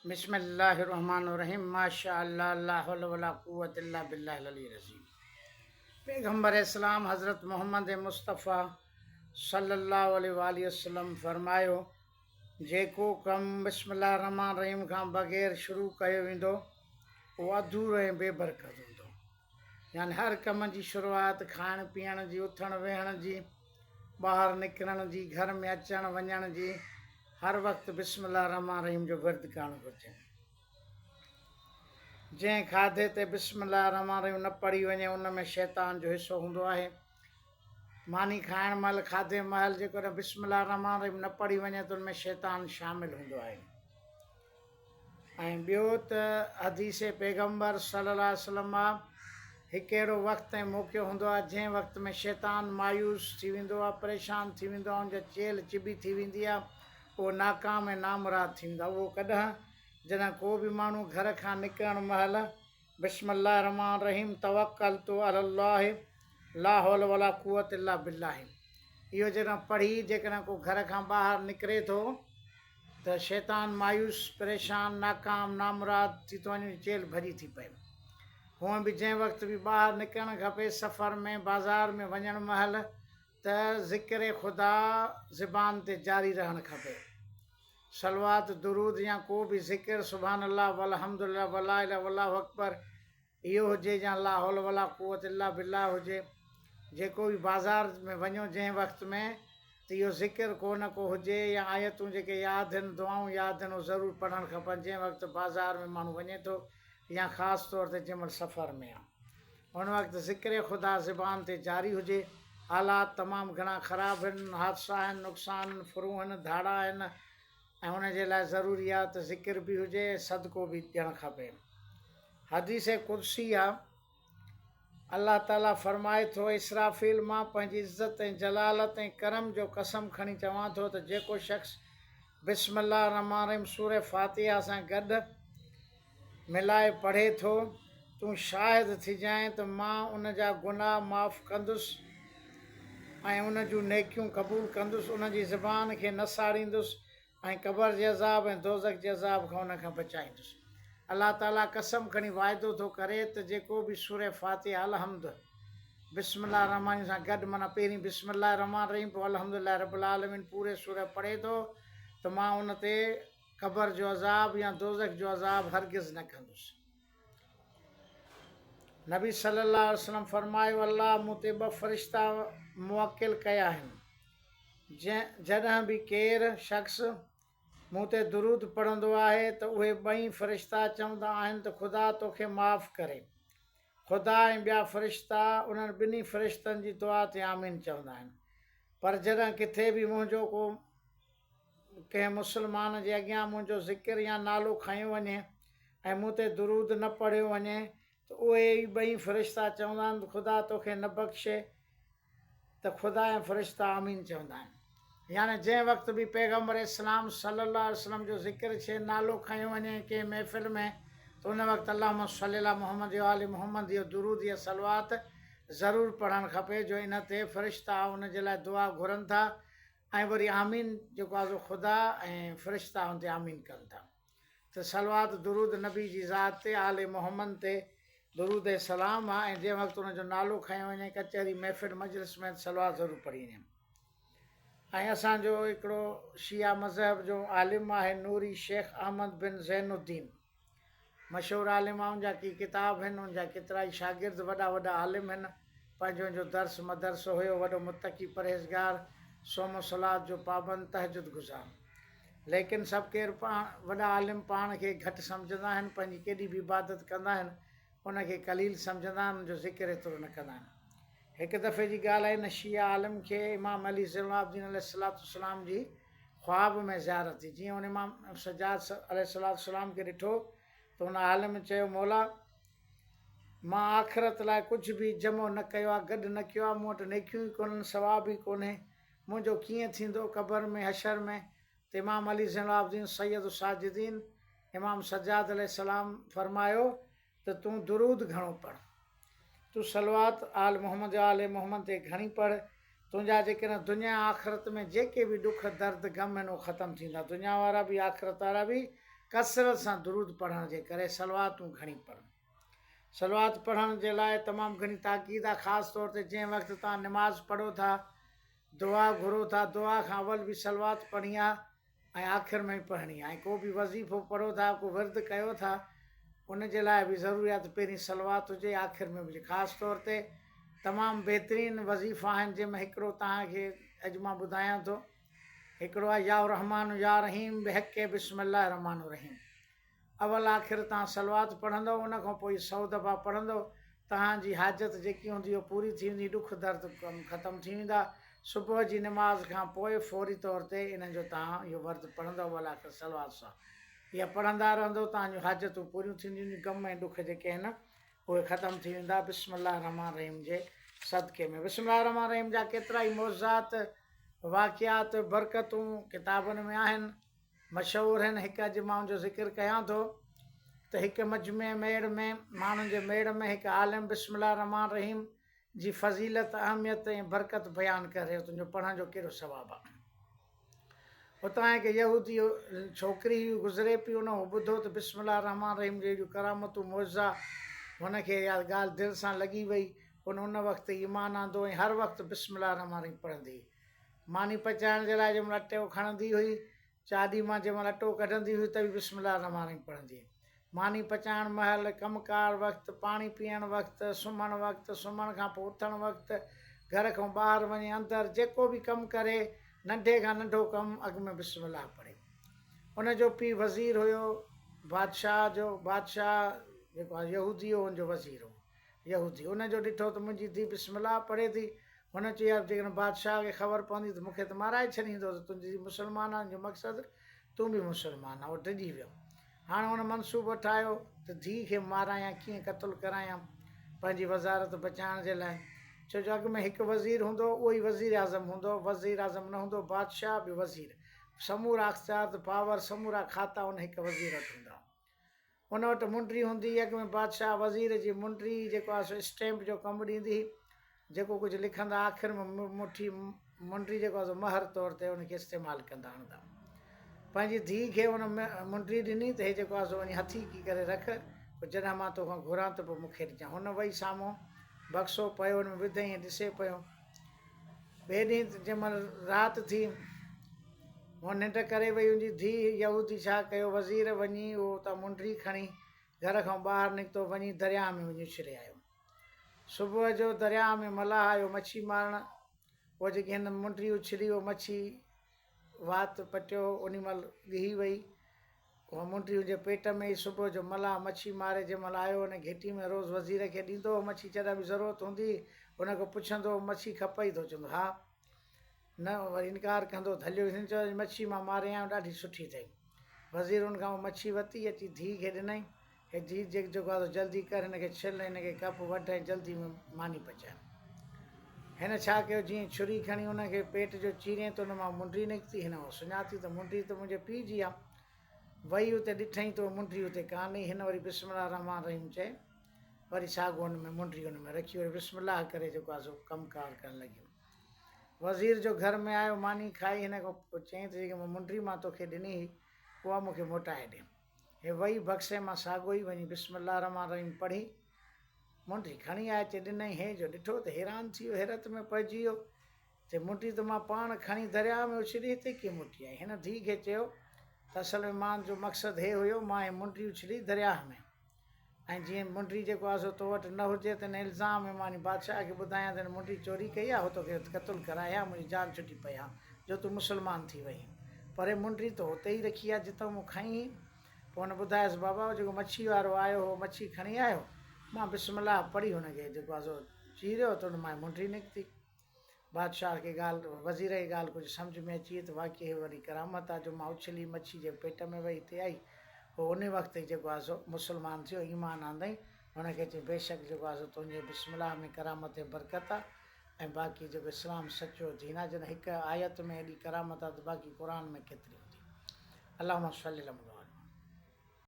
बिस्मिल्लाहिर्रहमानिर्रहीम माशाअल्लाह ला हौला वला कुव्वत इल्ला बिल्लाहिल अलील अज़ीम। पैगम्बर इस्लाम हज़रत मोहम्मद मुस्तफ़ा सल्लल्लाहु अलैहि वसल्लम फरमायो, जेको कम बिस्मिल्लाह रहमान रहीम खां बग़ैर शुरू कयो वेंदो उहो अधूरो ऐं बेबरकत हूंदो। यानी हर कम जी शुरूआत खाइण पीअण जी, उथण वेहण जी, ॿाहिरि निकिरण जी, घर में अचण वञण जी, हर वक़्तु बिस्मिल्लाह रहमान रहीम जो विर्द करणु घुरिजे। जंहिं खाधे ते बिस्मिल्लाह रहमान रहीम न पढ़ी वञे उन में शैतान जो हिसो हूंदो आहे। मानी खाइण महिल, खाधे महिल जेकॾहिं बिस्मिल्लाह रहमान रहीम न पढ़ी वञे त उन में शैतान शामिलु हूंदो आहे। ऐं ॿियो त हदीस पैगम्बर सल्लल्लाहु अलैहि वसल्लम आहे, हिकु अहिड़ो वक़्तु ऐं मौक़ो हूंदो आहे जंहिं वक़्त में शैतान मायूस थी वेंदो आहे, परेशान थी वेंदो आहे, उनजा चेल चिबी थी वेंदी आहे, उहो नाकाम ऐं नामुराद थी वेंदो आहे। उहो कॾहिं जॾहिं को बि माण्हू घर खां निकिरण महिल बिस्मिल्लाह रहमान रहीम तवक्कलतु अलल्लाह ला हौला वला कुव्वत इल्ला बिल्लाह, इहो जॾहिं पढ़ी जेकॾहिं को घर खां ॿाहिरि निकिरे थो त शैतान मायूस, परेशान, नाकाम, नामुराद थी थो वञे, चेल भॼी थी पए। हूअं बि जंहिं वक़्तु बि ॿाहिरि निकिरणु खपे, सफ़र में, बाज़ार में वञण महिल त ज़िक्र ख़ुदा ज़ुबान ते जारी रहणु खपे। सलवात, दुरूद या को बि ज़िक्र, सुभान अल्लाह वल्हम्दुलिल्लाह वला इलाहा वल्लाहु अकबर, इहो हुजे या ला हौला वला कुव्वत इल्ला बिल्लाह हुजे। जेको बि बाज़ार में वञो जंहिं वक़्त में त इहो ज़िक्र को न को हुजे या आयतूं जेके यादि आहिनि, दुआऊं यादि आहिनि, उहो ज़रूरु पढ़णु खपनि जंहिं वक़्तु बाज़ार में माण्हू वञे थो या ख़ासि तौर ते जंहिं महिल सफ़र में आहे। उन वक़्तु ज़िक्र ख़ुदा ज़ुबान ते जारी हुजे। हालात तमामु घणा ख़राबु आहिनि, हादसा आहिनि, नुक़सान, फुरूं आहिनि, धाड़ा आहिनि, ऐं उनजे लाइ ज़रूरी आहे त ज़िक्र बि हुजे, सदको बि ॾियणु खपे। हदीस कुदसी आहे, अल्लाह ताला फरमाए थो, इसराफील मां पंहिंजी इज़त ऐं जलालत ऐं करम जो कसम खणी चवां थो त जेको शख़्स बिस्मिल्लाह रहमान रहीम सूरह फातिहा सां गॾु मिलाए पढ़े थो, तूं शाहिद थी जाएं त मां उन जा गुनाह माफ़ु कंदुसि ऐं उन जूं नेकियूं क़बूलु कंदुसि, उन जी ज़ुबान खे न साड़ींदुसि ऐं क़बर जे अज़ाब ऐं दोज़ख जे अज़ाब खां उन खां बचाईंदुसि। अल्लाह ताला कसम खणी वाइदो थो करे त जेको बि सूरह फातिहा अलहम्द बिस्मिल्लाह रहमान सां गॾु, माना पहिरीं बिस्मिल्लाह रहमान रहीम पोइ अल्हम्दुलिल्लाह रब्बिल आलमीन पूरे सूरह पढ़े थो त मां उन ते क़बर जो अज़ाब या दोज़ख जो अज़ाब हरगिज़ न कंदुसि। नबी सल्लल्लाहु अलैहि वसल्लम फरमायो, अल्लाह मूं ते 2 फ़रिश्ता मुवक्किल कया आहिनि। जॾहिं बि केरु शख़्स मूं ते दुरूद पढ़ंदो आहे त उहे 2 फ़रिश्ता चवंदा आहिनि त ख़ुदा तोखे माफ़ु करे। ख़ुदा ऐं ॿिया फ़रिश्ता उन्हनि 2 फ़रिश्तनि जी दुआ ते आमीन चवंदा आहिनि। पर जॾहिं किथे बि मुंहिंजो को कंहिं मुस्लमान जे अॻियां मुंहिंजो ज़िक्र या नालो खंयो वञे ऐं मूं ते दुरूद न पढ़ियो वञे त उहे ई 2 फ़रिश्ता चवंदा आहिनि ख़ुदा तोखे न बख़्शे, त ख़ुदा ऐं फ़रिश्ता आमीन चवंदा आहिनि। यानी जंहिं वक़्तु बि पैगम्बर इस्लाम सल्लल्लाहु अलैहि वसल्लम जो ज़िक्र थिए, नालो खंयो वञे कंहिं महफ़िल में, त उन वक़्तु अल्लाहुम्मा सल्लि अला मुहम्मद व आलि मुहम्मद इहो दुरूद या सलवात ज़रूरु पढ़णु खपे, जो इन ते फ़रिश्ता उन जे लाइ दुआ घुरनि था ऐं वरी आमीन जेको आहे ख़ुदा ऐं फ़रिश्ता उन ते आमीन कनि था। त सलवात दुरूद नबी जी ज़ात ते, आले मुहम्मद ते दुरूद ऐं सलाम आहे, ऐं जंहिं वक़्तु उनजो नालो खंयो वञे कचहरी महफ़िल मजलिस में सलवात ज़रूरु पढ़ी वञे। ऐं असांजो हिकिड़ो शिया मज़हब जो आलिम आहे नूरी शेख अहमद बिन ज़ैनुद्दीन, मशहूरु आलिम आहे, उनजा की किताब आहिनि, उनजा केतिरा ई शागिर्द वॾा वॾा आलिम आहिनि। पंहिंजो दर्स मदरसो हुयो, वॾो मुतक़ी परहेज़गार, सोम सलात जो पाबंद, तहजुद गुज़ार। लेकिन सभु केरु वॾा आलिम पाण खे घटि सम्झंदा आहिनि, पंहिंजी केॾी बि इबादत कंदा आहिनि, उनखे कलील सम्झंदा आहिनि, उनजो ज़िक्र एतिरो न कंदा आहिनि। हिकु दफ़े जी ॻाल्हि आहे, इन शिया आलिम खे इमाम अली ज़ैनुल अलैहिस्सलाम जी ख़्वाब में ज़ियारत थी। जीअं उन इमाम सज्जाद अलैहिस्सलाम खे ॾिठो त उन आलिम चयो, मौला मां आख़िरत लाइ कुझु बि जमो न कयो आहे, गॾु न कयो आहे, मूं वटि नेकियूं ई कोन्हनि, सवाब ई कोन्हे, मुंहिंजो कीअं थींदो क़बर में, हशर में। त इमाम अली ज़ैनुल सैयद साजिदीन इमाम सज्जाद अलैहिस्सलाम फरमायो त तूं दुरूद घणो पढ़, तूं सलवात आल मुहम्मद आल मुहम्मद ते घणी पढ़, तुंहिंजा जेकॾहिं दुनिया आख़िरत में जेके बि ॾुख दर्द ग़म आहिनि उहे ख़तमु थींदा, दुनिया वारा बि आख़िरत वारा बि कसरत सां दुरूद पढ़ण जे करे सलवातूं घणी पढ़नि। सलवात पढ़ण जे लाइ तमामु घणी ताक़ीद आहे। ख़ासि तौर ते जंहिं वक़्तु तव्हां निमाज़ पढ़ो था, दुआ घुरो था, दुआ खां अवल बि सलवात पढ़णी आहे ऐं आख़िर में बि पढ़णी आहे। ऐं को बि वज़ीफ़ो पढ़ो था, को विर्द कयो था, उन जे लाइ बि ज़रूरी आहे त पहिरीं सलवात हुजे, आख़िर में हुजे। ख़ासि तौर ते तमामु बहितरीनु वज़ीफ़ा आहिनि, जंहिंमें हिकिड़ो तव्हांखे अॼु मां ॿुधायां थो। हिकिड़ो आहे या रहमान या रहीम बिहक़े बिस्मिल्लाह रहमान रहीम। अवल आख़िर तव्हां सलवात पढ़ंदव, उन खां पोइ 100 दफ़ा पढ़ंदव, तव्हांजी हाजत जेकी हूंदी उहा पूरी थी वेंदी, ॾुख दर्द ख़तमु थी वेंदा। सुबुह जी निमाज़ खां पोइ फ़ौरी तौर ते इन जो तव्हां इहो वर्द पढ़ंदव अवल आख़िर सलवात सां। इहा पढ़ंदा रहंदव, तव्हांजूं हाजतूं पूरियूं थींदियूं, ग़म ऐं ॾुख जेके आहिनि उहे ख़तमु थी वेंदा बिस्मिल्लाह रहमान रहीम जे सदक़े में। बिस्मिल्लाह रहमान रहीम जा केतिरा ई मौज़ात, वाक़ियात, बरकतूं किताबनि में आहिनि, मशहूरु आहिनि। हिकु अॼु मां उनजो ज़िक्र कयां थो त हिकु मजमे मेड़ में, माण्हुनि जे मेड़ में हिकु आलिम बिस्मिल्लाह रहमान रहीम जी फ़ज़ीलत, अहमियत ऐं बरकत बयानु करे तुंहिंजो पढ़ण जो कहिड़ो सवाबु आहे। उतां हिकु यहूदी छोकिरी गुज़रे पई, उन ॿुधो त बिस्मिल्लाह रहमान रहीम जी जूं करामतूं मौज़ा, हुनखे इहा ॻाल्हि दिलि सां लॻी वई। उन वक़्तु ईमान आंदो ऐं हर वक़्तु बिस्मिल्लाह रहमान रहीम पढ़ंदी। मानी पचाइण जे लाइ जंहिंमहिल अटो खणंदी हुई, चाॾी मां जंहिंमहिल अटो कढंदी हुई, त बि बिस्मिल्लाह रहमान रहीम पढ़ंदी। मानी पचाइण महिल, कमकार वक़्तु, पाणी पीअण वक़्तु, सुम्हण वक़्तु, सुम्हण खां पोइ उथण वक़्तु, घर खां ॿाहिरि वञे, अंदरि जेको बि कमु करे, नंढे खां नंढो कमु अॻु में बिस्मिल्लाह पढ़े। उनजो पीउ वज़ीर हुयो, बादशाह जेको आहे यहूदी हो, हुनजो वज़ीर हो यहूदी। उनजो ॾिठो त मुंहिंजी धीउ बिस्मिल्लाह पढ़े थी। हुन चयो जेकॾहिं बादशाह खे ख़बर पवंदी त मूंखे त माराए छॾींदो, त तुंहिंजी धीउ मुस्लमान आहे, जो मक़सदु तूं बि मुस्लमान आहे। उहो डिॼी वियो। हाणे हुन मनसूबो ठाहियो त धीउ खे मारायां, कीअं क़तलु करायां पंहिंजी वज़ारत बचाइण जे लाइ। छो जो अॻु में हिकु वज़ीर हूंदो, उहो ई वज़ीर आज़म हूंदो, वज़ीर आज़म न हूंदो, बादशाह बि वज़ीर, समूरा अख़्तियार पावर, समूरा खाता उन हिकु वज़ीर वटि हूंदा। उन वटि मुंडी हूंदी, अॻु में बादशाह वज़ीर जी मुंडी जेको आहे सो स्टैम्प जो कमु ॾींदी, जेको कुझु लिखंदा, आख़िर में मुठी मुंडी जेको आहे सो महर तौर ते उनखे इस्तेमालु कंदा आणंदा। पंहिंजी धीउ खे हुन मुंडी ॾिनी त हे जेको आहे सो वञी हथी की करे रख, पोइ जॾहिं मां तोखां घुरां त पोइ मूंखे ॾिजां। हुन वेही साम्हूं बक्सो पियो, हुन में विधई, ॾिसे पियो। ॿिए ॾींहुं जंहिंमहिल राति थी, हुन निंड करे वई, हुनजी धीउ यहूदी छा कयो, वज़ीर वञी उहो उतां मुंडी खणी घर खां ॿाहिरि निकितो, वञी दरिया में वञी उछिरे आयो। सुबुह जो दरिया में मलाह आयो मच्छी मारण। उहा जेकी हिन मुंडी उछली, उहो मच्छी वात पटियो, उन महिल ॻही वई। उहा मुंडी हुनजे पेट में ई। सुबुह जो मलाह मच्छी मारे जंहिंमहिल आयो, हुन घेटी में रोज़ु वज़ीर खे ॾींदो मच्छी, जॾहिं बि ज़रूरत हूंदी हुन खां पुछंदो मच्छी खपई, थो चवंदो हा, न वरी इनकार कंदो त हलियो। हिन चयो मच्छी मां मारे आहियां, ॾाढी सुठी अथई। वज़ीर हुन खां मच्छी वरिती, अची धीउ खे ॾिनई, हे धीउ जेको आहे जल्दी कर, हिनखे छिल, हिनखे कप वढ ऐं जल्दी में मानी पचाए। हिन छा कयो, जीअं छुरी खणी हुनखे पेट जो चीरियईं त हुन मां मुंडी निकिती। हिन सुञाती त मुंडी त मुंहिंजे पीउ जी आहे। वई हुते ॾिठई त मुंडी हुते कान्हे। हिन वरी बिस्मिल्लाह रहमान रहीम चए, वरी साॻो हुन में मुंडी हुन में रखी, वरी बिस्मिल्लाह करे जेको आहे सो कमकार करणु लॻियो। वज़ीर जो घर में आयो, मानी खाई, हिन खां पोइ चयईं त जेकी मुंडी मां तोखे ॾिनी हुई, उहा मूंखे मोटाए ॾे। हे वई बक्से मां साॻो ई वञी बिस्मिल्लाह रहमान रहीम पढ़ी, मुंडी खणी आए अचे ॾिनई। हे जो ॾिठो त हैरान थी वियो, हैरत में पइजी वियो, त मुंडी त मां पाण खणी दरिया में उछली, हिते कीअं मुठी आई। हिन धीउ खे चयो त असल में मां जो मक़सदु हे हुयो, मां हे मुंडी उछली दरिया में, ऐं जीअं मुंडी जेको आहे सो तो वटि न हुजे त हिन इल्ज़ाम में मां बादशाह खे ॿुधायां त हिन मुंडी चोरी कई आहे, हो तोखे क़तलु कराया, मुंहिंजी जान छुटी पई आहे, जो तूं मुस्लमान थी वई। पर हे मुंडी त हुते ई रखी आहे जितां मूं खईं। पोइ हुन ॿुधायसि, बाबा जेको मच्छी वारो आयो हो, मच्छी खणी आयो, मां बिस्मिल्लाह पढ़ी हुनखे जेको आहे सो चीरियो त हुन मां मुंडी निकिती। बादशाह खे ॻाल्हि, वज़ीर खे ॻाल्हि कुझु सम्झ में अची त वाक़ई हे वरी करामत आहे, जो मां उछली मच्छी जे पेट में वई हिते आई। पोइ उन वक़्तु ई जेको आहे सो मुस्लमान थियो, ईमान आंदई। हुनखे चई बेशक जेको आहे सो तुंहिंजे बिस्मिल्लाह में करामत ऐं बरकत आहे, ऐं बाक़ी जेको इस्लाम सचो दीन आहे। जॾहिं हिकु आयत में हेॾी करामत आहे त बाक़ी क़ुर में केतिरी हूंदी। अल्लाहुम्मा सल्ली अला मुहम्मद।